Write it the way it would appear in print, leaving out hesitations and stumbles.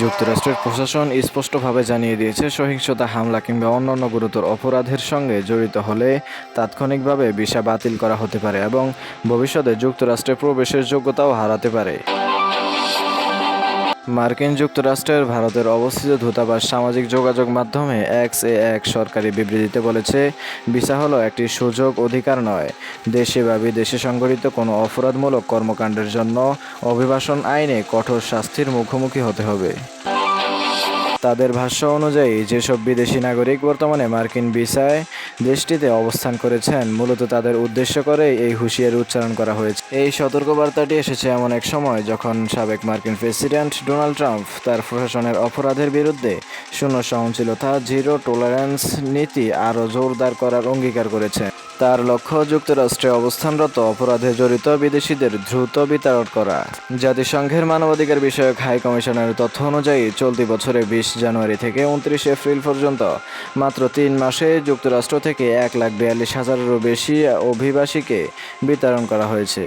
যুক্তরাষ্ট্রের প্রশাসন স্পষ্টভাবে জানিয়ে দিয়েছে, সহিংসতা, হামলা কিংবা অন্যান্য গুরুতর অপরাধের সঙ্গে জড়িত হলে তাৎক্ষণিকভাবে ভিসা বাতিল করা হতে পারে এবং ভবিষ্যতে যুক্তরাষ্ট্রে প্রবেশের যোগ্যতাও হারাতে পারে। মার্কিন যুক্তরাষ্ট্রের ভারতের অবস্থিত দূতাবাস সামাজিক যোগাযোগ মাধ্যমে এক্স-এ এক সরকারি বিবৃতিতে বলেছে, ভিসা হলো একটি সুযোগ, অধিকার নয়। দেশে বা বিদেশে সংঘটিত কোনো অপরাধমূলক কর্মকাণ্ডের জন্য অভিবাসন আইনে কঠোর শাস্তির মুখোমুখি হতে হবে। তাদের ভাষ্য অনুযায়ী, যেসব বিদেশি নাগরিক বর্তমানে মার্কিন ভিসায় দেশটিতে অবস্থান করেছেন, মূলত তাদের উদ্দেশ্য করেই এই হুঁশিয়ারি উচ্চারণ করা হয়েছে। এই সতর্কবার্তাটি এসেছে এমন এক সময় যখন সাবেক মার্কিন প্রেসিডেন্ট ডোনাল্ড ট্রাম্প তার প্রশাসনের অপরাধের বিরুদ্ধে শূন্য সহনশীলতা, জিরো টলারেন্স নীতি আরও জোরদার করার অঙ্গীকার করেছেন। তার লক্ষ্য যুক্তরাষ্ট্রে অবস্থানরত অপরাধে জড়িত বিদেশিদের দ্রুত বিতাড়ন করা। জাতিসংঘের মানবাধিকার বিষয়ক হাই কমিশনের তথ্য অনুযায়ী, চলতি বছরে 20 জানুয়ারি থেকে 29 এপ্রিল পর্যন্ত মাত্র 3 মাসে যুক্তরাষ্ট্র থেকে 1,42,000-এরও বেশি অভিবাসীকে বিতাড়ন করা হয়েছে।